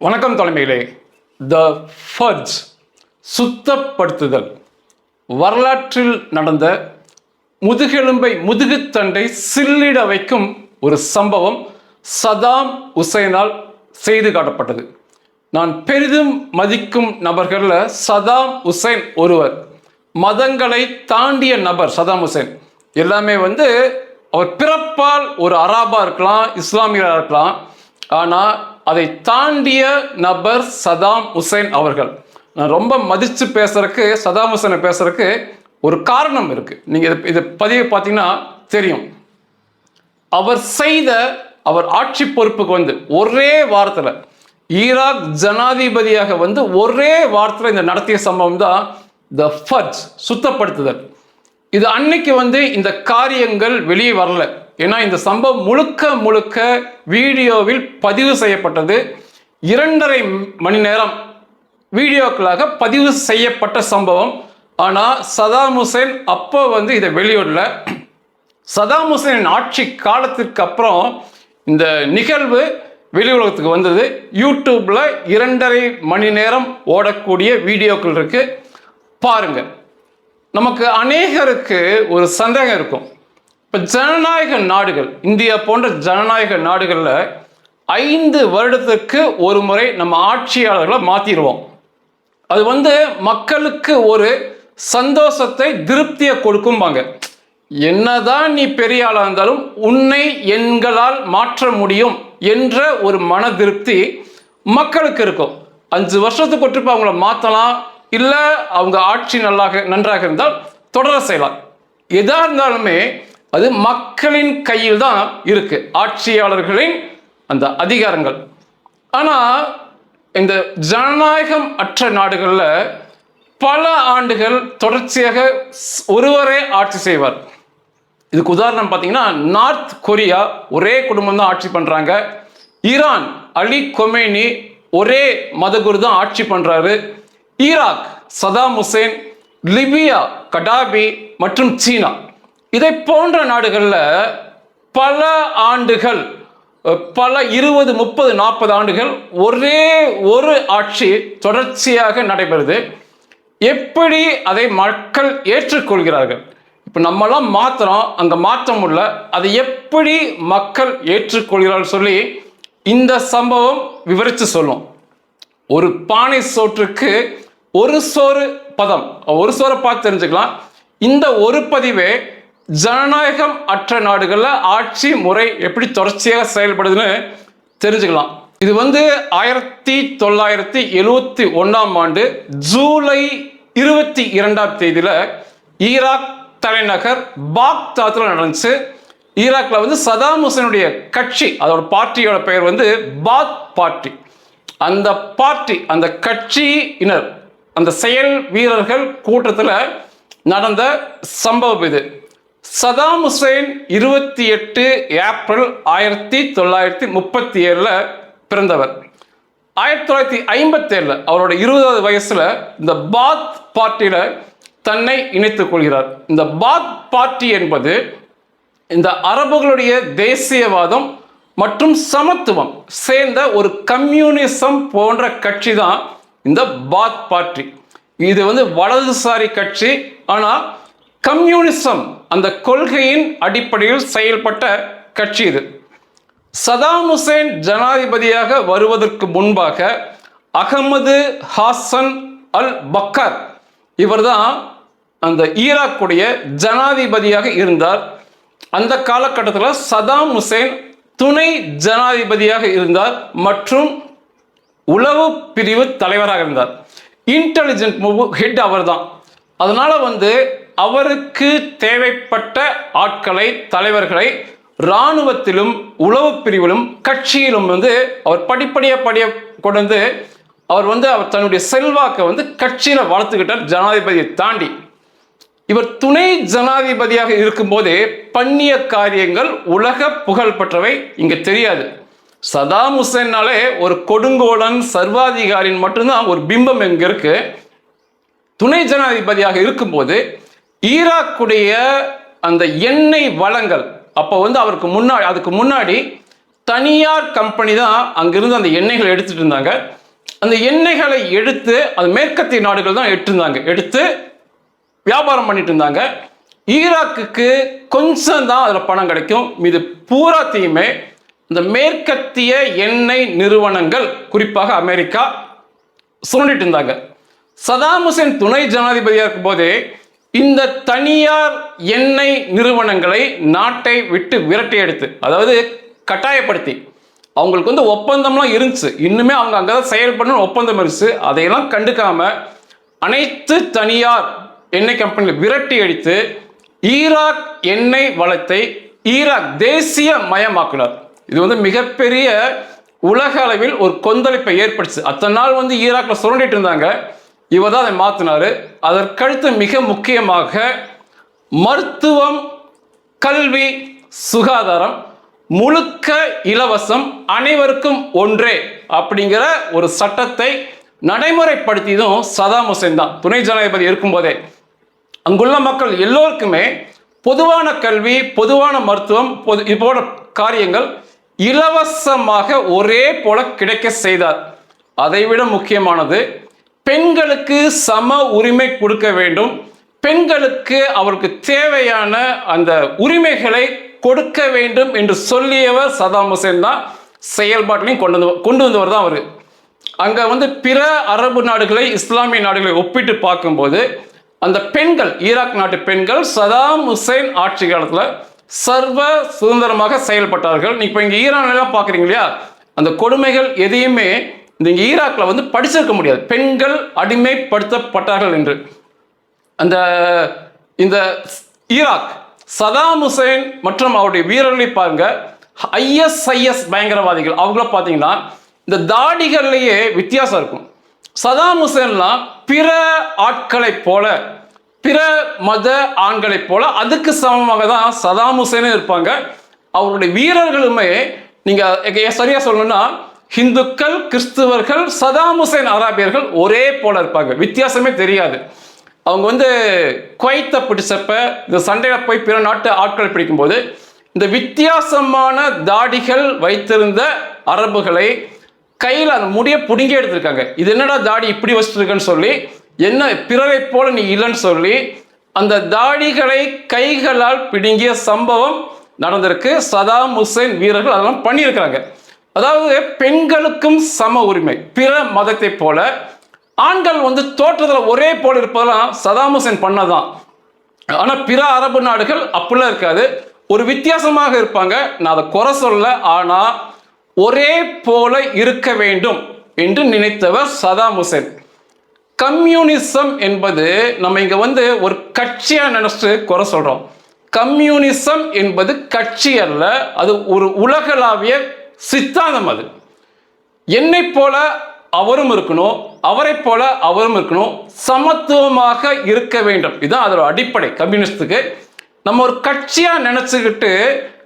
வணக்கம் தலைமையிலே. த ஃபர்ஜ், சுத்தப்படுத்துதல், வரலாற்றில் நடந்த முதுகுத்தண்டை சில்லிட வைக்கும் ஒரு சம்பவம் சதாம் ஹுசைனால் செய்து காட்டப்பட்டது. நான் பெரிதும் மதிக்கும் நபர்களில் சதாம் ஹுசைன் ஒருவர். மதங்களை தாண்டிய நபர் சதாம் ஹுசைன். எல்லாமே அவர் பிறப்பால் ஒரு அராபா இருக்கலாம், இஸ்லாமியராக இருக்கலாம். ஆனால் அதை தாண்டிய நபர் சதாம் ஹுசைன் அவர்கள். நான் ரொம்ப மதித்து பேசுறதுக்கு, சதாம் ஹுசைனை பேசுறதுக்கு ஒரு காரணம் இருக்கு. நீங்கள் இதை பதிவை பார்த்தீங்கன்னா தெரியும். அவர் ஆட்சி பொறுப்புக்கு ஒரே வாரத்தில் ஈராக் ஜனாதிபதியாக ஒரே வாரத்தில் இந்த நடத்திய சம்பவம் தான் த ஃபர்ஜ், சுத்தப்படுத்துதல். இது அன்னைக்கு இந்த காரியங்கள் வெளியே வரல. ஏன்னா இந்த சம்பவம் முழுக்க வீடியோவில் பதிவு செய்யப்பட்டது. 2.5 மணி நேரம் வீடியோக்களாக பதிவு செய்யப்பட்ட சம்பவம். ஆனால் சதாம் ஹுசைன் அப்போ இதை வெளியிடல. சதாம் ஹுசைனின் ஆட்சி காலத்திற்கு அப்புறம் இந்த நிகழ்வு வெளி உலகத்துக்கு வந்தது. யூடியூப்ல 2.5 மணி நேரம் ஓடக்கூடிய வீடியோக்கள் இருக்கு, பாருங்க. நமக்கு அநேகருக்கு ஒரு சந்தேகம் இருக்கும். இப்போ ஜனநாயக நாடுகள், இந்தியா போன்ற ஜனநாயக நாடுகளில் 5 வருடத்துக்கு ஒரு முறை நம்ம ஆட்சியாளர்களை மாற்றிடுவோம். அது மக்களுக்கு ஒரு சந்தோஷத்தை, திருப்தியை கொடுக்கும்பாங்க. என்னதான் நீ பெரிய ஆளாக இருந்தாலும் உன்னை எங்களால் மாற்ற முடியும் என்ற ஒரு மன திருப்தி மக்களுக்கு இருக்கும். 5 வருஷத்துக்கு ஒற்றுப்பு அவங்கள மாற்றலாம், இல்லை அவங்க ஆட்சி நன்றாக இருந்தால் தொடர செய்யலாம். எதா இருந்தாலுமே அது மக்களின் கையில் தான் இருக்கு, ஆட்சியாளர்களின் அந்த அதிகாரங்கள். ஆனால் இந்த ஜனநாயகம் அற்ற நாடுகளில் பல ஆண்டுகள் தொடர்ச்சியாக ஒருவரே ஆட்சி செய்வார். இதுக்கு உதாரணம் பார்த்தீங்கன்னா, நார்த் கொரியா ஒரே குடும்பம் தான் ஆட்சி பண்றாங்க. ஈரான் அலி கொமேனி ஒரே மதகுரு தான் ஆட்சி பண்றாரு. Iraq Saddam Hussein, Libya Gaddafi மற்றும் சீனா, இதை போன்ற நாடுகளில் பல ஆண்டுகள், பல 20, 30, 40 ஆண்டுகள் ஒரே ஒரு ஆட்சி தொடர்ச்சியாக நடைபெறுது. எப்படி அதை மக்கள் ஏற்றுக்கொள்கிறார்கள்? இப்போ நம்மளாம் மாத்திரம் அங்கே மாற்ற முடியல, அதை எப்படி மக்கள் ஏற்றுக்கொள்கிறார்கள் சொல்லி இந்த சம்பவம் விவரித்து சொல்லும். ஒரு பானை சோற்றுக்கு ஒரு சோறு பதம், ஒரு சோறை பார்த்து தெரிஞ்சுக்கலாம். இந்த ஒரு பதிவே ஜனநாயகம் அற்ற நாடுகளில் ஆட்சி முறை எப்படி தொடர்ச்சியாக செயல்படுதுன்னு தெரிஞ்சுக்கலாம். இது 1971 ஆண்டு ஜூலை 22 ஈராக் தலைநகர் பாக்தாத்தில் நடந்துச்சு. ஈராக்ல சதாம் ஹுசைனுடைய கட்சி, அதோட பார்ட்டியோட பெயர் பாத் பார்ட்டி. அந்த பார்ட்டி, அந்த கட்சியினர், அந்த செயல் வீரர்கள் கூட்டத்தில் நடந்த சம்பவம் இது. சதாம் ஹுசைன் 28 ஏப்ரல் 1937 பிறந்தவர். 1957 அவரோட 20வது வயசுல இந்த பாத் பார்ட்டியில தன்னை இணைத்துக் கொள்கிறார். இந்த பாத் பார்ட்டி என்பது இந்த அரபுகளுடைய தேசியவாதம் மற்றும் சமத்துவம் சேர்ந்த ஒரு கம்யூனிசம் போன்ற கட்சி தான் இந்த பாத் பார்ட்டி. இது வலதுசாரி கட்சி, ஆனால் கம்யூனிசம் அந்த கொள்கையின் அடிப்படையில் செயல்பட்ட கட்சி இது. சதாம் ஹுசைன் ஜனாதிபதியாக வருவதற்கு முன்பாக அகமது ஹாசன் அல் பக்கர், இவர்தான் அந்த ஈராக்குடைய ஜனாதிபதியாக இருந்தார். அந்த காலகட்டத்தில் சதாம் ஹுசைன் துணை ஜனாதிபதியாக இருந்தார் மற்றும் உளவு பிரிவு தலைவராக இருந்தார். இன்டெலிஜென்ட் ஹெட் அவர் தான். அதனால அவருக்கு தேவைப்பட்ட ஆட்களை, தலைவர்களை இராணுவத்திலும் உளவு பிரிவிலும் கட்சியிலும் அவர் படிப்படியாக கொண்டு அவர் அவர் தன்னுடைய செல்வாக்கை கட்சியில வளர்த்துக்கிட்டார். ஜனாதிபதியை தாண்டி இவர் துணை ஜனாதிபதியாக இருக்கும் போதே பண்ணிய காரியங்கள் உலக புகழ் பெற்றவை. இங்க தெரியாது. சதாம் ஹுசைன்னாலே ஒரு கொடுங்கோலன், சர்வாதிகாரின் மட்டும்தான் ஒரு பிம்பம் எங்க இருக்கு. துணை ஜனாதிபதியாக இருக்கும்போது ஈராக்குடைய அந்த எண்ணெய் வளங்கள், அப்போ அதுக்கு முன்னாடி தனியார் கம்பெனி தான் அங்கிருந்து அந்த எண்ணெய்களை எடுத்துட்டு இருந்தாங்க. அந்த எண்ணெய்களை எடுத்து அது மேற்கத்திய நாடுகள் தான் எடுத்து வியாபாரம் பண்ணிட்டு இருந்தாங்க. ஈராக்குக்கு கொஞ்சம் தான் அதில் பணம் கிடைக்கும். மீது பூராத்தையுமே இந்த மேற்கத்திய எண்ணெய் நிறுவனங்கள், குறிப்பாக அமெரிக்கா சுரண்டிட்டு இருந்தாங்க. சதாம் ஹுசேன் துணை ஜனாதிபதியாக இருக்கும் போதே இந்த தனியார் எண்ணெய் நிறுவனங்களை நாட்டை விட்டு விரட்டி எடுத்து, அதாவது கட்டாயப்படுத்தி, அவங்களுக்கு வந்து ஒப்பந்தம்லாம் இருந்துச்சு, இன்னுமே அவங்க அங்கதான் செயல்படணும் ஒப்பந்தம் இருந்துச்சு, அதையெல்லாம் கண்டுக்காம அனைத்து தனியார் எண்ணெய் கம்பெனிகளை விரட்டி அடித்து ஈராக் எண்ணெய் வளத்தை ஈராக் தேசிய மயமாக்கினார். இது வந்து மிகப்பெரிய உலக அளவில் ஒரு கொந்தளிப்பை ஏற்படுச்சு. அத்தனை நாள் வந்து ஈராக்ல சுரண்டிட்டு இருந்தாங்க, இவர் தான் அதை மாத்தினாரு. அதற்கடுத்து மிக முக்கியமாக மருத்துவம், கல்வி, சுகாதாரம் முழுக்க இலவசம், அனைவருக்கும் ஒன்றே அப்படிங்கிற ஒரு சட்டத்தை நடைமுறைப்படுத்தியதும் சதாம் ஹுசேன் தான் துணை ஜனாதிபதி இருக்கும்போதே. அங்குள்ள மக்கள் எல்லோருக்குமே பொதுவான கல்வி, பொதுவான மருத்துவம், இது போன்ற காரியங்கள் இலவசமாக ஒரே போல கிடைக்க செய்தார். அதைவிட முக்கியமானது, பெண்களுக்கு சம உரிமை கொடுக்க வேண்டும், பெண்களுக்கு அவருக்கு தேவையான அந்த உரிமைகளை கொடுக்க வேண்டும் என்று சொல்லியவர் சதாம் ஹுசேன் தான். செயல்பாட்டிலையும் கொண்டு வந்தவர் தான் அவர். அங்க வந்து பிற அரபு நாடுகளை, இஸ்லாமிய நாடுகளை ஒப்பிட்டு பார்க்கும்போது அந்த பெண்கள், ஈராக் நாட்டு பெண்கள் சதாம் ஹுசேன் ஆட்சி காலத்தில் சர்வ சுதந்திரமாக செயல்பட்டார்கள். இப்போ இங்கே ஈரான்லாம் பார்க்குறீங்க இல்லையா, அந்த கொடுமைகள் எதையுமே இந்த ஈராக்ல வந்து படிச்சிருக்க முடியாது. பெண்கள் அடிமைப்படுத்தப்பட்டார்கள் என்று. அந்த இந்த ஈராக் சதாம் ஹுசேன் மற்றும் அவருடைய வீரர்களை பாருங்க, ISIS பயங்கரவாதிகள், அவங்கள பார்த்தீங்கன்னா இந்த தாடிகள்லேயே வித்தியாசம் இருக்கும். சதாம் ஹுசேன்லாம் பிற ஆட்களை போல, பிற மத ஆண்களை போல அதுக்கு சமமாக தான் சதாம் ஹுசேனும் இருப்பாங்க. அவருடைய வீரர்களுமே நீங்க சரியா சொல்லணும்னா இந்துக்கள், கிறிஸ்துவர்கள், சதாம் ஹுசேன் அராபியர்கள் ஒரே போல இருப்பாங்க, வித்தியாசமே தெரியாது. அவங்க வந்து குவைத்தை பிடிச்சப்ப, இந்த சண்டையில போய் பிற நாட்டு ஆட்களை பிடிக்கும்போது இந்த வித்தியாசமான தாடிகள் வைத்திருந்த அரபுகளை கையில் அந்த முடியை புடுங்கி எடுத்திருக்காங்க. இது என்னடா தாடி இப்படி வச்சுருக்குன்னு சொல்லி, என்ன பிறரை போல நீ இல்லைன்னு சொல்லி அந்த தாடிகளை கைகளால் பிடுங்கிய சம்பவம் நடந்திருக்கு. சதாம் ஹுசேன் வீரர்கள் அதெல்லாம் பண்ணியிருக்கிறாங்க. அதாவது பெண்களுக்கும் சம உரிமை, பிற மதத்தை போல. ஆண்கள் வந்து தோற்றத்தில் ஒரே போல இருப்பதெல்லாம் சதாம் ஹுசேன் பண்ணதான். ஆனால் பிற அரபு நாடுகள் அப்படிலாம் இருக்காது, ஒரு வித்தியாசமாக இருப்பாங்க. நான் அதை குறை சொல்ல, ஆனால் ஒரே போல இருக்க வேண்டும் என்று நினைத்தவர் சதாம் ஹுசேன். கம்யூனிசம் என்பது நம்ம இங்க வந்து ஒரு கட்சியா நினைச்சு குறை சொல்றோம். கம்யூனிசம் என்பது கட்சி அல்ல, அது ஒரு உலகளாவிய சித்தாந்தம். அது என்னை போல அவரும் இருக்கணும், அவரை போல அவரும் இருக்கணும், சமத்துவமாக இருக்க வேண்டும். இதுதான் அதோட அடிப்படை கம்யூனிஸ்டுக்கு. நம்ம ஒரு கட்சியா நினைச்சுக்கிட்டு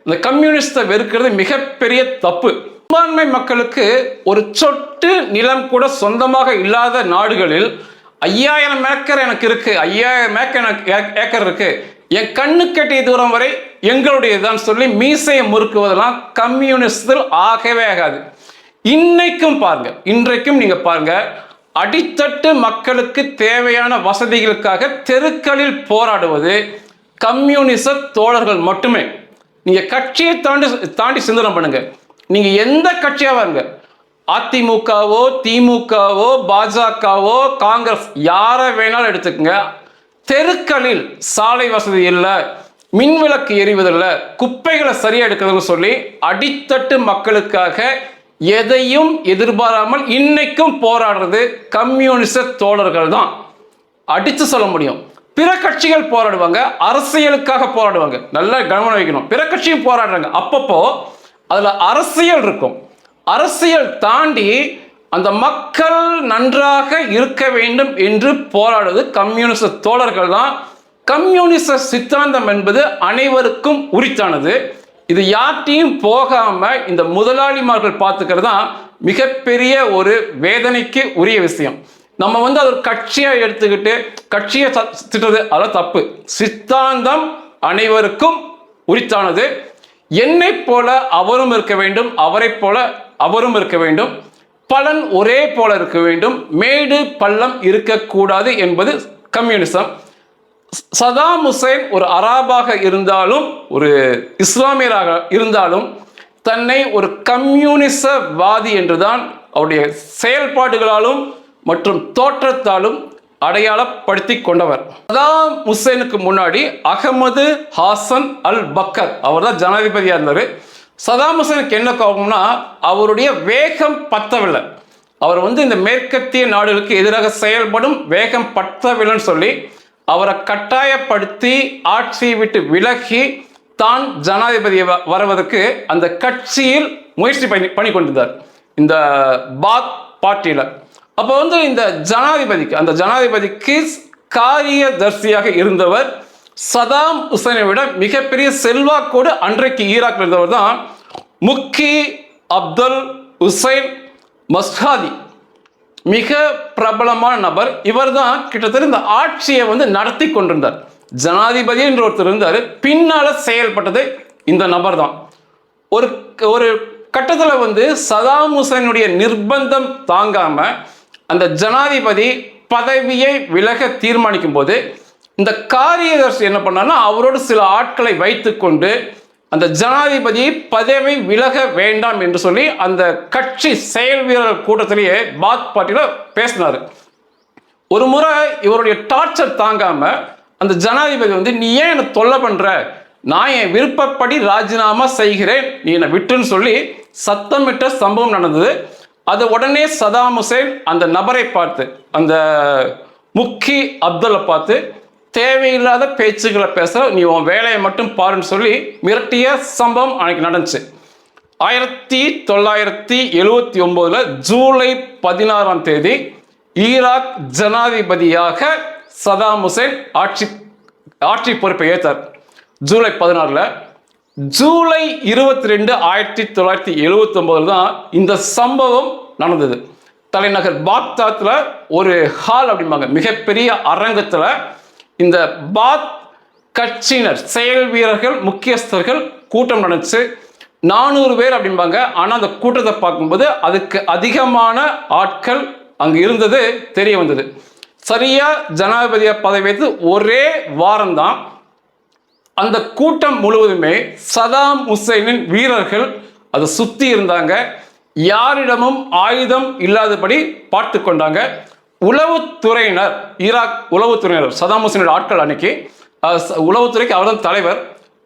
இந்த கம்யூனிஸ்டை வெறுக்கிறது மிகப்பெரிய தப்பு. பெரும்பான்மை மக்களுக்கு ஒரு சொட்டு நிலம் கூட சொந்தமாக இல்லாத நாடுகளில் 5000 ஏக்கர் எனக்கு இருக்கு, 5000 ஏக்கர் இருக்கு, என் கண்ணு கட்டிய தூரம் வரை எங்களுடையதான் சொல்லி மீசையை முறுக்குவதெல்லாம் கம்யூனிஸ்டில் ஆகவே ஆகாது. இன்னைக்கும் பாருங்க, இன்றைக்கும் நீங்க பாருங்க, அடித்தட்டு மக்களுக்கு தேவையான வசதிகளுக்காக தெருக்களில் போராடுவது கம்யூனிச தோழர்கள் மட்டுமே. நீங்க கட்சியை தாண்டி சிந்தனை பண்ணுங்க. நீங்க எந்த கட்சியா வாங்க, அதிமுகவோ, திமுகவோ, பாஜகவோ, காங்கிரஸ், யாரை வேணாலும் எடுத்துக்கங்க, தெருக்களில் சாலை வசதி இல்லை, மின்விளக்கு எரிவதில்லை, குப்பைகளை சரியா எடுக்கிறதுன்னு சொல்லி அடித்தட்டு மக்களுக்காக எதையும் எதிர்பாராமல் இன்னைக்கும் போராடுறது கம்யூனிச தோழர்கள் தான். அடித்து சொல்ல முடியும். பிற கட்சிகள் போராடுவாங்க, அரசியலுக்காக போராடுவாங்க, நல்லா கவனம் வைக்கணும். பிற கட்சியும் போராடுறாங்க, அப்பப்போ அதுல அரசியல் இருக்கும். அரசியல் தாண்டி அந்த மக்கள் நன்றாக இருக்க வேண்டும் என்று போராடுவது கம்யூனிச தோழர்கள் தான். கம்யூனிச சித்தாந்தம் என்பது அனைவருக்கும் உரித்தானது. இது யார்ட்டையும் போகாம இந்த முதலாளிமார்கள் பார்த்துக்கிறது தான் மிகப்பெரிய ஒரு வேதனைக்கு உரிய விஷயம். நம்ம வந்து அது ஒரு கட்சியா எடுத்துக்கிட்டு கட்சியை திட்டுறது அதெல்லாம் தப்பு. சித்தாந்தம் அனைவருக்கும் உரித்தானது. என்னைப் போல அவரும் இருக்க வேண்டும், அவரைப் போல அவரும் இருக்க வேண்டும், பலன் ஒரே போல இருக்க வேண்டும், மேடு பள்ளம் இருக்கக்கூடாது என்பது கம்யூனிசம். சதாம் ஹுசைன் ஒரு அராபாக இருந்தாலும் ஒரு இஸ்லாமியராக இருந்தாலும் தன்னை ஒரு கம்யூனிசவாதி என்றுதான் அவருடைய செயல்பாடுகளாலும் மற்றும் தோற்றத்தாலும் அடையாளப்படுத்தி கொண்டவர். சதாம் ஹுசைனுக்கு முன்னாடி அகமது ஹாசன் அல் பக்கர் அவர் தான் ஜனாதிபதியாக இருந்தார். சதாம் ஹுசைனுக்கு என்ன கோபம்னா அவருடைய வேகம் பத்தவில்லை. அவர் இந்த மேற்கத்திய நாடுகளுக்கு எதிராக செயல்படும் வேகம் பத்தவில்லைன்னு சொல்லி அவரை கட்டாயப்படுத்தி ஆட்சியை விட்டு விலகி தான் ஜனாதிபதி வருவதற்கு அந்த கட்சியில் முயற்சி பண்ணி கொண்டிருந்தார், இந்த பாத் பார்ட்டியில். அப்போ இந்த ஜனாதிபதிக்கு காரியதர்சியாக இருந்தவர் சதாம் ஹுசைனை விட மிகப்பெரிய செல்வாக்கோடு அன்றைக்கு ஈராக்கில் இருந்தவர் தான் முக்கி அப்துல் ஹுசைன் மஸ்ஹாதி. மிக பிரபலமான நபர் இவர் தான். கிட்டத்தட்ட இந்த ஆட்சியை நடத்தி கொண்டிருந்தார். ஜனாதிபதி என்று ஒருத்தர் இருந்தார், பின்னால செயல்பட்டது இந்த நபர் தான். ஒரு கட்டத்தில் சதாம் ஹுசைனுடைய நிர்பந்தம் தாங்காம அந்த ஜனாதிபதி பதவியை விலக தீர்மானிக்கும் போது இந்த காரியதர்சி என்ன பண்ணார்னா அவரோடு சில ஆட்களை வைத்துக்கொண்டு அந்த ஜனாதிபதி பதவி விலக வேண்டாம் என்று சொல்லி அந்த கட்சி செயல் வீரர் கூட்டத்திலேயே பாத் பார்ட்டியில் பேசினார். ஒரு முறை இவருடைய டார்ச்சர் தாங்காம அந்த ஜனாதிபதி நீ ஏன் என்னை தொல்லை பண்ற, நான் என் விருப்பப்படி ராஜினாமா செய்கிறேன், நீ என்னை விட்டுன்னு சொல்லி சத்தமிட்ட சம்பவம் நடந்தது. அது உடனே சதாம் ஹுசைன் அந்த நபரை பார்த்து, அந்த முக்கி அப்துல்லை பார்த்து, தேவையில்லாத பேச்சுக்களை பேச நீ உன் வேலையை மட்டும் பாருன்னு சொல்லி மிரட்டிய சம்பவம் அன்னைக்கு நடந்துச்சு. 1979 ஜூலை 16 ஈராக் ஜனாதிபதியாக சதாம் ஹுசைன் ஆட்சி பொறுப்பை ஏற்றார். ஜூலை 16. ஜூலை 22, 1979 தான் இந்த சம்பவம் நடந்தது. தலைநகர் பாக்தாத்ல ஒரு ஹால் அப்படிம்பாங்க, மிகப்பெரிய அரங்கத்தில் இந்த பாத் கட்சியினர் செயல் வீரர்கள் முக்கியஸ்தர்கள் கூட்டம் நடந்துச்சு. 400 பேர் அப்படிம்பாங்க. ஆனால் அந்த கூட்டத்தை பார்க்கும்போது அதுக்கு அதிகமான ஆட்கள் அங்கு இருந்தது தெரிய வந்தது. சரியா ஜனாதிபதியை பதவி வைத்து ஒரே வாரம் தான் அந்த கூட்டம் முழுவதுமே சதாம் ஹுசைனின் வீரர்கள் அதை சுத்தி இருந்தாங்க. யாரிடமும் ஆயுதம் இல்லாதபடி பார்த்து கொண்டாங்க. உளவுத்துறையினர், ஈராக் உளவுத்துறையினர், சதாம் ஹுசைனோட ஆட்கள் அன்னைக்கு உளவுத்துறைக்கு அவர் தான் தலைவர்.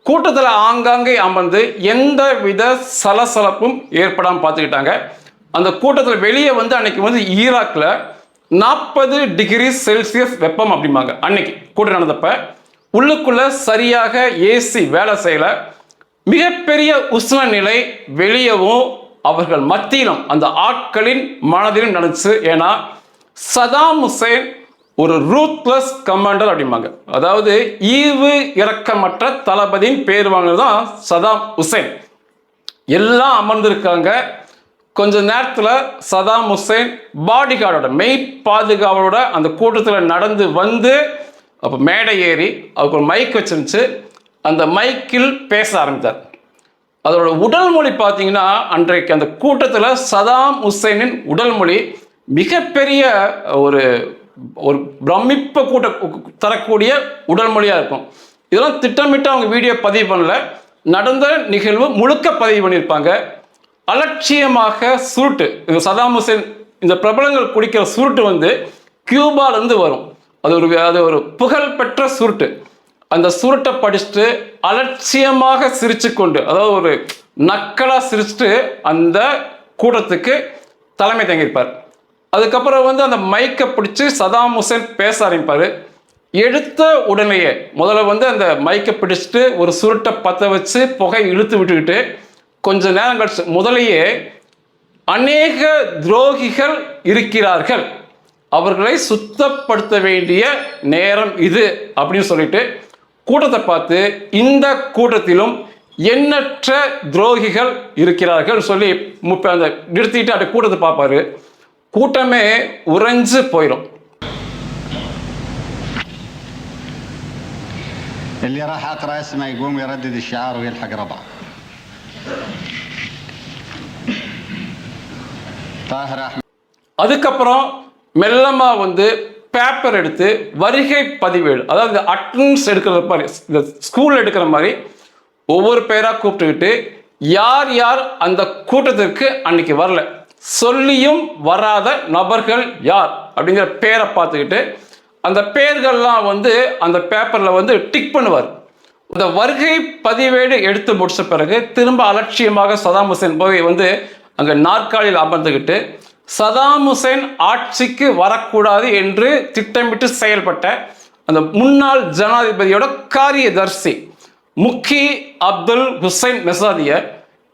கூட்டத்தில் ஆங்காங்கே அமர்ந்து எந்த வித சலசலப்பும் ஏற்படாமல் பார்த்துக்கிட்டாங்க. அந்த கூட்டத்தில் வெளியே அன்னைக்கு ஈராக்கில் 40 டிகிரி செல்சியஸ் வெப்பம் அப்படிம்பாங்க. அன்னைக்கு கூட்டம் நடந்தப்ப உள்ளுக்குள்ள சரியாக ஏசி வேலை செய்யல. மிகப்பெரிய உஷ்ண நிலை வெளியவும் அவர்கள் மத்தியிலும் அந்த ஆட்களின் மனதிலும் நடந்துச்சு. ஏன்னா சதாம் ஹுசைன் ஒரு ரூத்லெஸ் கமாண்டர் அப்படிம்பாங்க. அதாவது ஈவு இரக்கமற்ற தளபதியின் பேர் வாங்கினது தான் சதாம் ஹுசைன். எல்லாம் அமர்ந்திருக்காங்க. கொஞ்ச நேரத்தில் சதாம் ஹுசைன் பாடிகார்டோட மெய் பாதுகாவலோட அந்த கூட்டத்தில் நடந்து அப்போ மேடை ஏறி அவருக்கு ஒரு மைக் வச்சிருந்துச்சு. அந்த மைக்கில் பேச ஆரம்பித்தார். அதோட உடல் மொழி பார்த்தீங்கன்னா அன்றைக்கு அந்த கூட்டத்தில் சதாம் ஹுசைனின் உடல் மொழி மிகப்பெரிய ஒரு பிரமிப்பை தரக்கூடிய உடல் மொழியாக இருக்கும். இதெல்லாம் திட்டமிட்டு அவங்க வீடியோ பதிவு பண்ணல, நடந்த நிகழ்வு முழுக்க பதிவு பண்ணியிருப்பாங்க. அலட்சியமாக சுருட்டு, சதாம் ஹுசைன் இந்த பிரபலங்கள் குடிக்கிற சுருட்டு கியூபாலேருந்து வரும். அது ஒரு புகழ்பெற்ற சுருட்டு. அந்த சுருட்டை படிச்சுட்டு அலட்சியமாக சிரிச்சு கொண்டு, அதாவது ஒரு நக்கலாக சிரிச்சுட்டு அந்த கூட்டத்துக்கு தலைமை தங்கியிருப்பார். அதுக்கப்புறம் அந்த மைக்கை பிடிச்சி சதாம் ஹுசைன் பேச ஆரம்பிப்பார். எடுத்த உடனேயே முதல்ல அந்த மைக்கை பிடிச்சிட்டு ஒரு சுருட்டை பற்ற வச்சு புகை இழுத்து விட்டுக்கிட்டு கொஞ்ச நேரம் கழிச்சு முதலையே அநேக துரோகிகள் இருக்கிறார்கள், அவர்களை சுத்தப்படுத்த வேண்டிய நேரம் இது அப்படின்னு சொல்லிட்டு கூட்டத்தை பார்த்து இந்த கூட்டத்திலும் எண்ணற்ற துரோகிகள் இருக்கிறார்கள் சொல்லி அந்த நிறுத்திட்டு அந்த கூட்டத்தை பார்ப்பாரு. கூட்டமே உறைஞ்சு போயிடும். اللي راح اقرا اسمه يقوم يردد الشعار ويلحق ربعه. அதுக்கப்புறம் மெல்லமா வந்து பேப்பர் எடுத்து வருகை பதிவேடு, அதாவது அட்டனன்ஸ் எடுக்கிற மாதிரி, இந்த ஸ்கூல் எடுக்கிற மாதிரி ஒவ்வொரு பேராக கூப்பிட்டுக்கிட்டு யார் யார் அந்த கூட்டத்திற்கு அன்னைக்கு வரல, சொல்லியும் வராத நபர்கள் யார் அப்படிங்கிற பேரை பார்த்துக்கிட்டு அந்த பேர்கள்லாம் வந்து அந்த பேப்பரில் வந்து டிக் பண்ணுவார். இந்த வருகை பதிவேடு எடுத்து முடிச்ச பிறகு திரும்ப அலட்சியமாக சதாம் ஹுசேன் போய் வந்து அங்கே நாற்காலியில் அமர்ந்துக்கிட்டு சதாம் ஹுசேன் ஆட்சிக்கு வரக்கூடாது என்று திட்டமிட்டு செயல்பட்ட அந்த முன்னாள் ஜனாதிபதியோட காரியதர்சி முக்கி அப்துல் ஹுசைன் மெசாதியை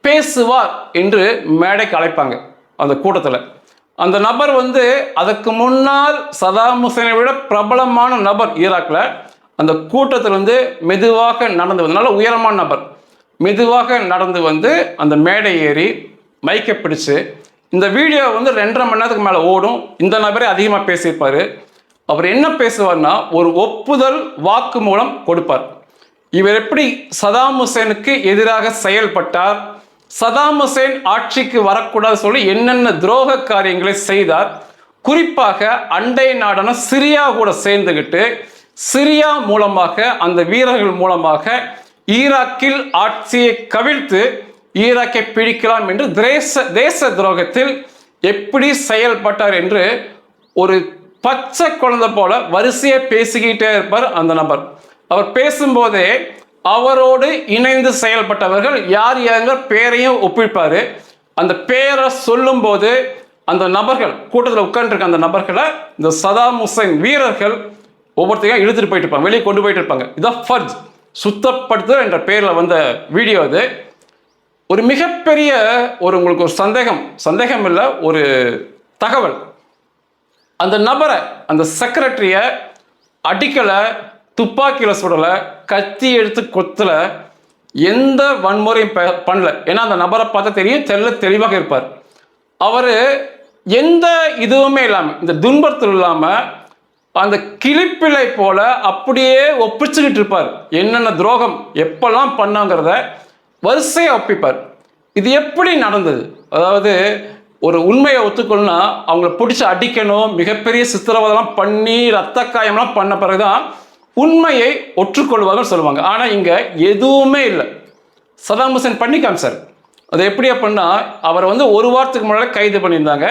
பேசுவார் என்று மேடைக்கு அழைப்பாங்க. அந்த கூட்டத்தில் அந்த நபர் வந்து அதற்கு முன்னால் சதாம் ஹுசைனை விட பிரபலமான நபர் ஈராக்கில். அந்த கூட்டத்தில் வந்து மெதுவாக நடந்து வந்து, நல்ல உயரமான நபர், மெதுவாக நடந்து வந்து அந்த மேடை ஏறி மைக்கை பிடிச்சு, இந்த வீடியோ வந்து 2.5 மணி நேரத்துக்கு மேலே ஓடும். இந்த நபரே அதிகமாக பேசியிருப்பார். அவர் என்ன பேசுவார்னா, ஒரு ஒப்புதல் வாக்கு மூலம் கொடுப்பார். இவர் எப்படி சதாம் ஹுசேனுக்கு எதிராக செயல்பட்டார், சதாம் ஹுசேன் ஆட்சிக்கு வரக்கூடாது சொல்லி என்னென்ன துரோக காரியங்களை செய்தார், குறிப்பாக அண்டை நாடான சிரியா கூட சேர்ந்துக்கிட்டு சிரியா மூலமாக அந்த வீரர்கள் மூலமாக ஈராக்கில் ஆட்சியை கவிழ்த்து ஈராக்கை பிடிக்கலாம் என்று தேச துரோகத்தில் எப்படி செயல்பட்டார் என்று ஒரு பச்சை குழந்தை போல வரிசையை பேசிக்கிட்டே இருப்பார் அந்த நபர். அவர் பேசும்போதே அவரோடு இணைந்து செயல்பட்டவர்கள் யார் யாருங்கிற பேரையும் ஒப்பிப்பார். அந்த பேரை சொல்லும் போது அந்த நபர்கள் கூட்டத்தில் உட்காந்துருக்க அந்த நபர்களை இந்த சதாம் ஹுசைன் வீரர்கள் ஒவ்வொருத்தையும் இழுத்துட்டு போயிட்டு இருப்பாங்க, வெளியே கொண்டு போயிட்டு இருப்பாங்க. இதான் ஃபர்ஜ், சுத்தப்படுத்துதல் என்ற பேரில் வந்த வீடியோ அது. ஒரு மிகப்பெரிய உங்களுக்கு ஒரு சந்தேகம் இல்லை, ஒரு தகவல். அந்த நபரை, அந்த செக்ரட்டரியை அடிக்கலை, துப்பாக்கியில் சுடலை, கத்தி எடுத்து கொத்தலை, எந்த வன்முறையும் பண்ணல. ஏன்னா அந்த நபரை பார்த்தா தெரியும், தெளிவாக இருப்பார். அவர் எந்த இதுவுமே இல்லாமல், இந்த துன்பத்தில் இல்லாமல் அந்த கிளிப்பிள்ளை போல அப்படியே ஒப்பிச்சுக்கிட்டு இருப்பார். என்னென்ன துரோகம் எப்பெல்லாம் பண்ணாங்கிறத வரிசையை ஒப்பிப்பார். இது எப்படி நடந்தது? அதாவது ஒரு உண்மையை ஒத்துக்கணும்னா அவங்கள பிடிச்சி அடிக்கணும், மிகப்பெரிய சித்திரவதெல்லாம் பண்ணி ரத்த காயம்லாம் பண்ண பிறகுதான் உண்மையை ஒற்றுக்கொள்வார்கள் சொல்லுவாங்க. ஆனால் இங்கே எதுவுமே இல்லை. சதாம் ஹுசேன் பண்ணி காமிச்சார். அது எப்படி அப்படின்னா, அவரை வந்து ஒரு வாரத்துக்கு முன்னாடி கைது பண்ணியிருந்தாங்க.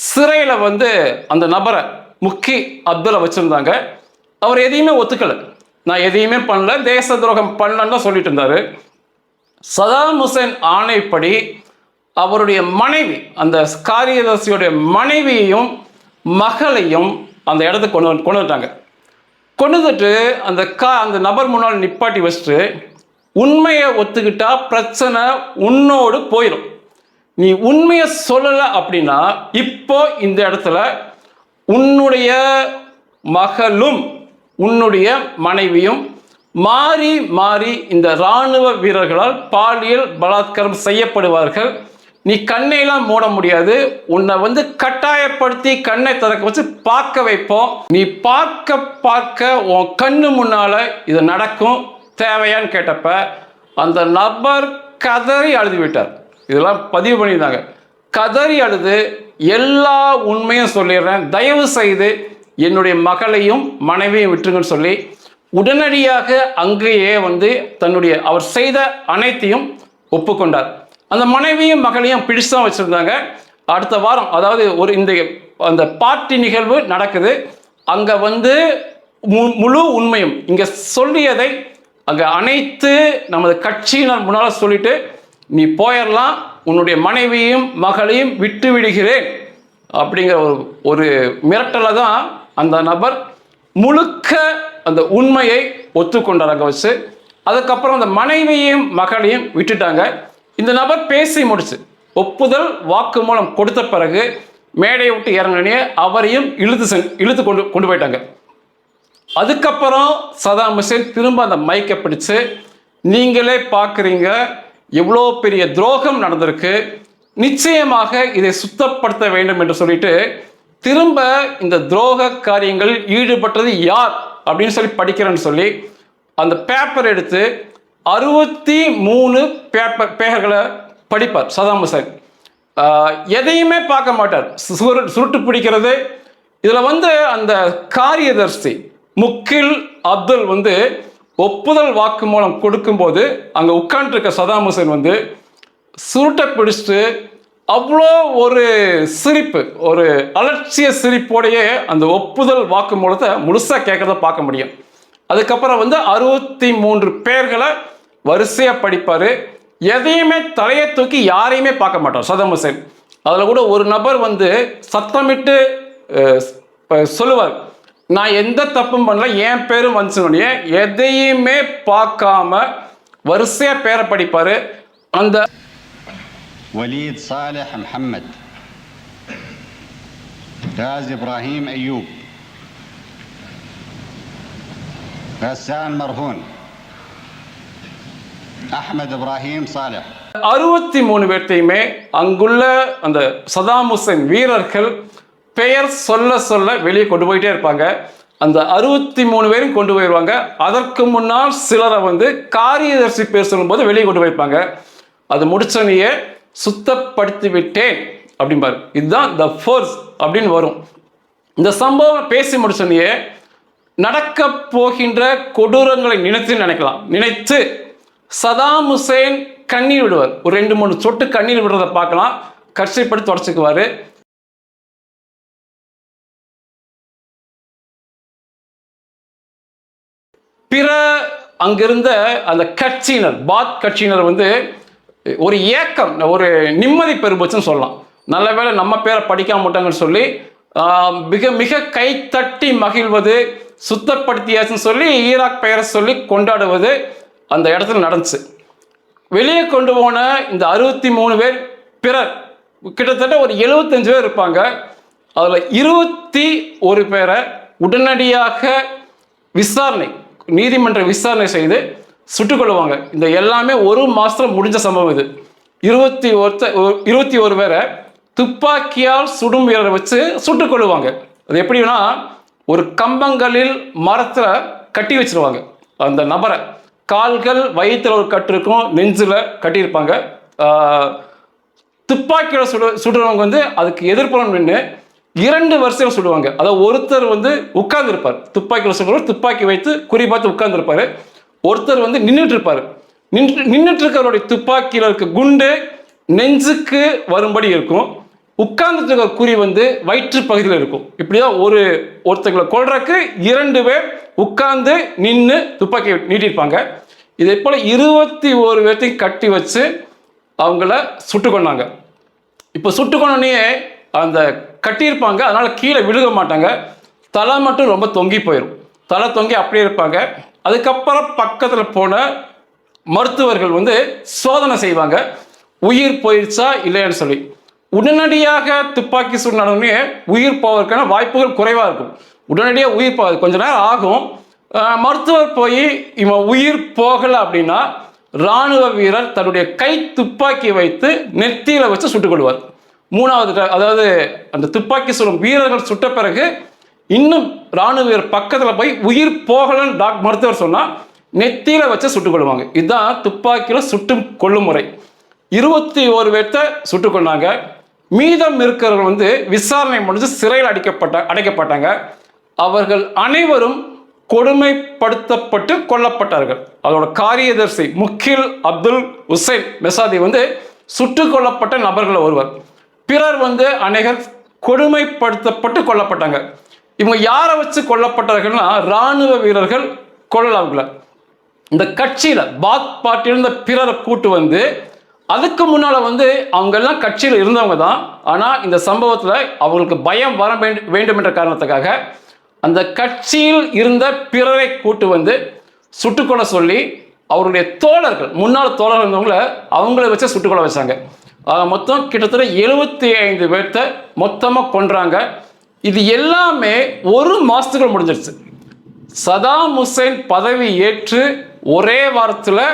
சிறையில் வந்து அந்த நபரை முக்கி அப்துல்லா வச்சுருந்தாங்க. அவர் எதையுமே ஒத்துக்கலை, நான் எதையுமே பண்ணல, தேச துரோகம் பண்ணலன்னு தான் சொல்லிட்டு இருந்தார். சதாம் ஹுசேன் ஆணைப்படி அவருடைய மனைவி, அந்த காரியதர்சியுடைய மனைவியையும் மகளையும் அந்த இடத்துக்கு கொண்டு வந்துட்டாங்க. கொண்டு வந்துட்டு அந்த நபர் முன்னால் நிப்பாட்டி வச்சுட்டு, உண்மையை ஒத்துக்கிட்டா பிரச்சனை உன்னோடு போயிடும், நீ உண்மையை சொல்லலை அப்படின்னா இப்போ இந்த இடத்துல உன்னுடைய மகளும் உன்னுடைய மனைவியும் மாறி மாறி இந்த இராணுவ வீரர்களால் பாலியல் பலாத்காரம் செய்யப்படுவார்கள். நீ கண்ணையெல்லாம் மூட முடியாது, உன்னை வந்து கட்டாயப்படுத்தி கண்ணை திறக்க வச்சு பார்க்க வைப்போம். நீ பார்க்க உன் கண்ணு முன்னால இது நடக்கும், தேவையான்னு கேட்டப்ப அந்த நபர் கதறி அழுது விட்டார். இதெல்லாம் பதிவு பண்ணியிருந்தாங்க. கதறி அழுது, எல்லா உண்மையும் சொல்லிடுறேன், தயவு செய்து என்னுடைய மகளையும் மனைவியும் விட்டுருங்கன்னு சொல்லி உடனடியாக அங்கேயே வந்து அவர் செய்த அனைத்தையும் ஒப்புக்கொண்டார். அந்த மனைவியும் மகளையும் பிடிச்சுதான் வச்சிருந்தாங்க. அடுத்த வாரம், அதாவது அந்த பார்ட்டி நிகழ்வு நடக்குது. அங்கே வந்து முழு உண்மையும் இங்கே சொல்லியதை அங்கே அனைத்து நமது கட்சியினர் முன்னால் சொல்லிட்டு, நீ போயிடலாம், உன்னுடைய மனைவியும் மகளையும் விட்டு விடுகிறேன் அப்படிங்கிற ஒரு மிரட்டலை தான் அந்த நபர் முழுக்க அந்த உண்மையை ஒத்துக்கொண்டார் அங்கே வச்சு. அதுக்கப்புறம் அந்த மனைவியையும் மகளையும் விட்டுட்டாங்க. இந்த நபர் பேசி முடிச்சு ஒப்புதல் வாக்கு மூலம் கொடுத்த பிறகு மேடையை விட்டு இறங்கினே அவரையும் இழுத்து கொண்டு போயிட்டாங்க. அதுக்கப்புறம் சதாம் ஹுசேன் திரும்ப அந்த மைக்கை பிடிச்சு, நீங்களே பார்க்குறீங்க எவ்வளோ பெரிய துரோகம் நடந்திருக்கு, நிச்சயமாக இதை சுத்தப்படுத்த வேண்டும் என்று சொல்லிட்டு திரும்ப இந்த துரோக காரியங்களில் ஈடுபட்டது யார் அப்படின்னு சொல்லி படிக்கிறேன்னு சொல்லி அந்த பேப்பர் எடுத்து 63 பேர்களை படிப்பார் சதாம் ஹுசைன். எதையுமே பார்க்க மாட்டார். சுருட்டு பிடிக்கிறது. இதில் வந்து அந்த காரியதர்சி முக்கில் அப்துல் வந்து ஒப்புதல் வாக்கு மூலம் கொடுக்கும்போது அங்கே உட்காந்துருக்க சதாம் ஹுசைன் வந்து சுருட்டை பிடிச்சிட்டு அவ்வளோ ஒரு சிரிப்பு, ஒரு அலட்சிய சிரிப்போடையே அந்த ஒப்புதல் வாக்கு மூலத்தை முழுசாக கேட்குறத பார்க்க முடியும். அதுக்கப்புறம் வந்து 63 பேர்களை வரிசையாக படிப்பார். எதையுமே தலையை தூக்கி யாரையுமே பார்க்க மாட்டார் சதாம் ஹுசைன். அதில் கூட ஒரு நபர் வந்து சத்தமிட்டு சொல்லுவார், நான் எந்த தப்பும் பண்ணல, என் பேரும் வந்துச்சுனே, எதையுமே பார்க்காம வரிசையாக பேரை படிப்பார். அந்த وليد صالح محمد، راز إبراهيم أيوب، غسان مرهون، أحمد إبراهيم صالح. 63 பேர்த்தையுமே அங்குள்ள அந்த சதாம் ஹுசைன் வீரர்கள் பெயர் சொல்ல சொல்ல வெளியே கொண்டு போயிட்டே இருப்பாங்க. அந்த 63 பேரும் கொண்டு போயிடுவாங்க. அதற்கு முன்னால் சிலரை வந்து காரியதர்சி பேர் சொல்லும்போது வெளியே கொண்டு போயிருப்பாங்க. அது முடிச்சனையே சுத்தப்படுத்தி விட்டேன் அப்படிம்பாரு. இதுதான் த ஃபோர்ஸ் அப்படின்னு வரும். இந்த சம்பவம் பேசி முடிச்சனையே நடக்க போகின்ற கொடூரங்களை நினைத்து சதாம் ஹுசைன் கண்ணீர் விடுவார். ஒரு 2-3 சொட்டு கண்ணீர் விடுறதை பார்க்கலாம். கஷ்டப்பட்டு தொடச்சிக்குவாரு. பிற அங்கிருந்த அந்த கட்சியினர், பாத் கட்சியினர் வந்து ஒரு ஏக்கம், ஒரு நிம்மதி பெருபோச்சுன்னு சொல்லலாம். நல்ல வேளை நம்ம பேரை படிக்காம மாட்டாங்கன்னு சொல்லி மிக மிக கை தட்டி மகிழ்வது, சுத்தப்படுத்தியாச்சுன்னு சொல்லி ஈராக் பெயரை சொல்லி கொண்டாடுவது அந்த இடத்துல நடந்துச்சு. வெளியே கொண்டு போன இந்த 63 பேர் பிறர் கிட்டத்தட்ட ஒரு 75 பேர் இருப்பாங்க. அதில் 21 பேரை உடனடியாக நீதிமன்ற விசாரணை செய்து சுட்டுக் கொள்ளுவாங்க. இந்த எல்லாமே ஒரு மாசத்துல முடிஞ்ச சம்பவம். இது 21 பேரை துப்பாக்கியால் சுடும் வீரரை வச்சு சுட்டுக் கொள்ளுவாங்க. அது எப்படின்னா, ஒரு கம்பங்களில் மரத்துல கட்டி வச்சிருவாங்க. அந்த நபரை கால்கள் வயிற்றுல ஒரு கட்டு இருக்கும், நெஞ்சில் கட்டியிருப்பாங்க. துப்பாக்கியோட சுடுறவங்க வந்து அதுக்கு எதிர்ப்புறம் நின்று 2 வரிசையில் சுடுவாங்க. அதாவது ஒருத்தர் வந்து உட்கார்ந்து இருப்பார், துப்பாக்கியோட சுடுறவர் துப்பாக்கி வைத்து குறி பார்த்து உட்கார்ந்து இருப்பாரு. ஒருத்தர் வந்து நின்றுட்டு இருப்பாரு. நின்றுட்டு இருக்கிறவருடைய துப்பாக்கியில் இருக்க குண்டு நெஞ்சுக்கு வரும்படி இருக்கும். உட்கார்ந்துட்டு இருக்கிற குறி வந்து வயிற்று பகுதியில் இருக்கும். இப்படிதான் ஒருத்தர்களை கொல்றதுக்கு 2 பேர் உட்கார்ந்து நின்று துப்பாக்கி நீட்டிருப்பாங்க. இதே போல 21 பேர்த்தையும் கட்டி வச்சு அவங்கள சுட்டு கொண்டாங்க. இப்போ சுட்டு கொண்டோடனே அந்த கட்டியிருப்பாங்க, அதனால கீழே விழுக மாட்டாங்க. தலை மட்டும் ரொம்ப தொங்கி போயிடும். தலை தொங்கி அப்படியே இருப்பாங்க. அதுக்கப்புறம் பக்கத்தில் போன மருத்துவர்கள் வந்து சோதனை செய்வாங்க, உயிர் போயிடுச்சா இல்லையான்னு சொல்லி. உடனடியாக துப்பாக்கி சூடு நடந்தோடனே உயிர் போவதற்கான வாய்ப்புகள் குறைவாக இருக்கும். உடனடியாக உயிர் போகாது, கொஞ்ச நேரம் ஆகும். மருத்துவர் போய் இவன் உயிர் போகலை அப்படின்னா இராணுவ வீரர் தன்னுடைய கை துப்பாக்கி வைத்து நெத்தியில் வச்சு சுட்டுக் கொள்வார். 3வது, அதாவது அந்த துப்பாக்கி சுடும் வீரர்கள் சுட்ட பிறகு இன்னும் இராணுவ வீரர் பக்கத்தில் போய் உயிர் போகலன்னு மருத்துவர் சொன்னால் நெத்தியில் வச்சு சுட்டுக் கொள்வாங்க. இதுதான் துப்பாக்கியில் சுட்டும் கொள்ளும் முறை. 21 பேர்த்த சுட்டுக் கொண்டாங்க. மீதம் இருக்கிறவர்கள் வந்து விசாரணை முடிஞ்சு சிறையில் அடைக்கப்பட்டாங்க. அவர்கள் அனைவரும் கொடுமைப்படுத்தப்பட்டு கொல்லப்பட்டார்கள். அதோட காரியதர்சி முக்கில் அப்துல் ஹுசைன் மெசாதி வந்து சுட்டுக் கொல்லப்பட்ட நபர்கள் ஒருவர். பிறர் வந்து அநேகர் கொடுமைப்படுத்தப்பட்டு கொல்லப்பட்டாங்க. இவங்க யாரை வச்சு கொல்லப்பட்டார்கள்னா இராணுவ வீரர்கள் கொல்லல. இந்த கட்சியில பாத் பார்ட்டியில் இருந்த பிறரை கூட்டு வந்து அதுக்கு முன்னால வந்து அவங்க எல்லாம் கட்சியில் இருந்தவங்க தான். ஆனா இந்த சம்பவத்துல அவங்களுக்கு பயம் வர வேண்டும் என்ற காரணத்துக்காக அந்த கட்சியில் இருந்த பிறரை கூட்டு வந்து சுட்டுக்கொள்ள சொல்லி அவருடைய தோழர்கள், முன்னாள் தோழர்கள் இருந்தவங்கள அவங்கள வச்சு சுட்டுக்கொள்ள வச்சாங்க. மொத்தம் கிட்டத்தட்ட 75 பேர்த்த மொத்தமாக கொன்றாங்க. இது எல்லாமே ஒரு மாசத்துக்கு முடிஞ்சிருச்சு. சதாம் ஹுசைன் பதவி ஏற்று ஒரே வாரத்தில்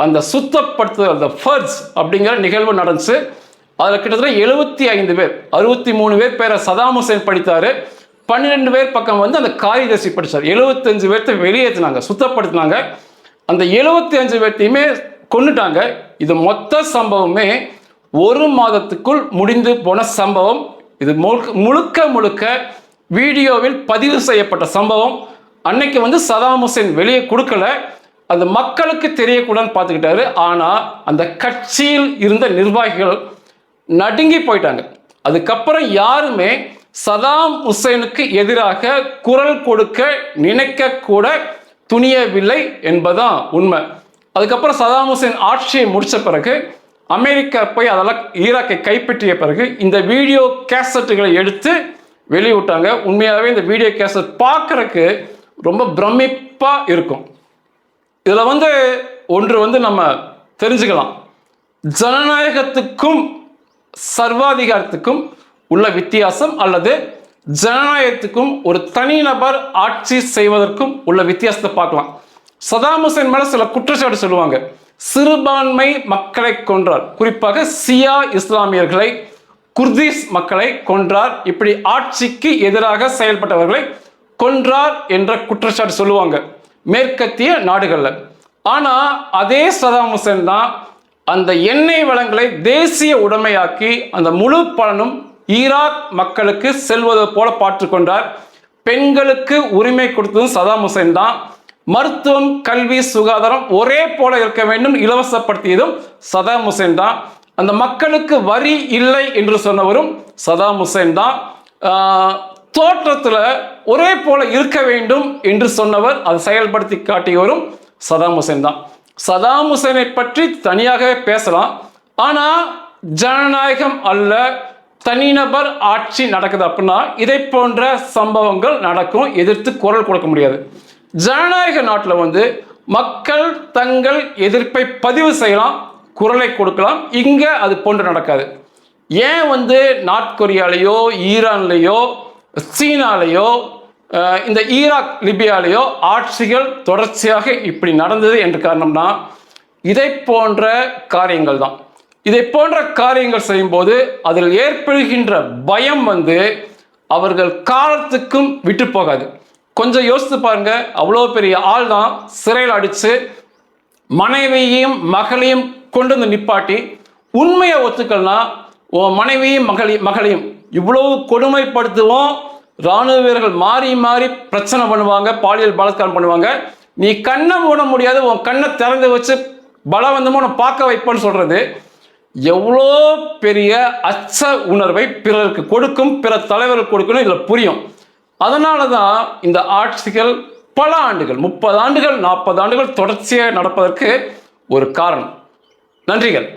அந்த சுத்தப்படுத்துதல், அந்த ஃபர்ஸ் அப்படிங்கிற நிகழ்வு நடந்துச்சு. அதில் கிட்டத்தட்ட 75 பேர், 63 பேரை சதாம் ஹுசைன் படித்தார். 12 பேர் பக்கம் வந்து அந்த காரியதர்சி படித்தார். 75 பேர்த்த வெளியேற்றினாங்க, சுத்தப்படுத்தினாங்க. அந்த 75 பேர்த்தையுமே கொன்னுட்டாங்க. இது மொத்த சம்பவமே 1 மாதத்துக்குள் முடிந்து போன சம்பவம். இது முழுக்க முழுக்க வீடியோவில் பதிவு செய்யப்பட்ட சம்பவம். அன்னைக்கு வந்து சதாம் ஹுசேன் வெளியே கொடுக்கல, அந்த மக்களுக்கு தெரியக்கூடாதுன்னு பார்த்துக்கிட்டாரு. ஆனால் அந்த கட்சியில் இருந்த நிர்வாகிகள் நடுங்கி போயிட்டாங்க. அதுக்கப்புறம் யாருமே சதாம் ஹுசேனுக்கு எதிராக குரல் கொடுக்க நினைக்க கூட துணியவில்லை என்பதுதான் உண்மை. அதுக்கப்புறம் சதாம் ஹுசேன் ஆட்சியை முடித்த பிறகு அமெரிக்கா போய் அதெல்லாம் ஈராக்கை கைப்பற்றிய பிறகு இந்த வீடியோ கேசட்டுகளை எடுத்து வெளியிட்டாங்க. உண்மையாகவே இந்த வீடியோ கேசட் பார்க்கறதுக்கு ரொம்ப பிரமிப்பாக இருக்கும். இதில் வந்து ஒன்று வந்து நம்ம தெரிஞ்சுக்கலாம், ஜனநாயகத்துக்கும் சர்வாதிகாரத்துக்கும் உள்ள வித்தியாசம், அல்லது ஜனநாயகத்துக்கும் ஒரு தனிநபர் ஆட்சி செய்வதற்கும் உள்ள வித்தியாசத்தை பார்க்கலாம். சதாம் ஹுசேன் மேல சில குற்றச்சாட்டு சொல்லுவாங்க. சிறுபான்மை மக்களை கொன்றார், குறிப்பாக சியா இஸ்லாமியர்களை, குர்திஸ் மக்களை கொன்றார், இப்படி ஆட்சிக்கு எதிராக செயல்பட்டவர்களை கொன்றார் என்ற குற்றச்சாட்டு சொல்லுவாங்க மேற்கத்திய நாடுகளில். ஆனால் அதே சதாம் ஹுசேன் தான் அந்த எண்ணெய் வளங்களை தேசிய உடைமையாக்கி அந்த முழு பலனும் ஈராக் மக்களுக்கு செல்வது போல பார்த்துக்கொண்டார். பெண்களுக்கு உரிமை கொடுத்ததும் சதாம் ஹுசேன் தான். மருத்துவம், கல்வி, சுகாதாரம் ஒரே போல இருக்க வேண்டும் இலவசப்படுத்தியதும் சதாம் ஹுசேன் தான். அந்த மக்களுக்கு வரி இல்லை என்று சொன்னவரும் சதாம் ஹுசேன் தான். தோற்றத்தில் ஒரே போல இருக்க வேண்டும் என்று சொன்னவர், அதை செயல்படுத்தி காட்டியவரும் சதாம் ஹுசேன் தான். சதாம் ஹுசேனை பற்றி தனியாகவே பேசலாம். ஆனால் ஜனநாயகம் அல்ல, தனிநபர் ஆட்சி நடக்குது அப்படின்னா இதை போன்ற சம்பவங்கள் நடக்கும், எதிர்த்து குரல் கொடுக்க முடியாது. ஜனநாயக நாட்டில் வந்து மக்கள் தங்கள் எதிர்ப்பை பதிவு செய்யலாம், குரலை கொடுக்கலாம். இங்கே அது போன்று நடக்காது. ஏன் வந்து நார்த் கொரியாலேயோ ஈரான்லேயோ சீனாலேயோ இந்த ஈராக் லிபியாலேயோ ஆட்சிகள் தொடர்ச்சியாக இப்படி நடந்தது என்று காரணம்னா இதை போன்ற காரியங்கள் தான். இதை போன்ற காரியங்கள் செய்யும்போது அதில் ஏற்படுகின்ற பயம் வந்து அவர்கள் காலத்துக்கும் விட்டு போகாது. கொஞ்சம் யோசித்து பாருங்க, அவ்வளோ பெரிய ஆள் தான் சிறையில் அடித்து மனைவியையும் மகளையும் கொண்டு வந்து நிப்பாட்டி, உண்மையை ஒத்துக்கள்னா உன் மனைவியும் மகளையும் இவ்வளவு கொடுமைப்படுத்துவோம், இராணுவ வீரர்கள் மாறி மாறி பிரச்சனை பண்ணுவாங்க, பாலியல் பலாத்காரம் பண்ணுவாங்க, நீ கண்ணை மூட முடியாது, உன் கண்ணை திறந்து வச்சு பலவந்தமாக உன்னை பார்க்க வைப்பேன்னு சொல்றது எவ்வளோ பெரிய அச்ச உணர்வை பிறருக்கு கொடுக்கும், பிற தலைவர்கள் கொடுக்கணும். இதில் புரியும். அதனால தான் இந்த ஆட்சிகள் பல ஆண்டுகள், 30 ஆண்டுகள் 40 ஆண்டுகள் தொடர்ச்சியாக நடப்பதற்கு ஒரு காரணம். நன்றிகள்.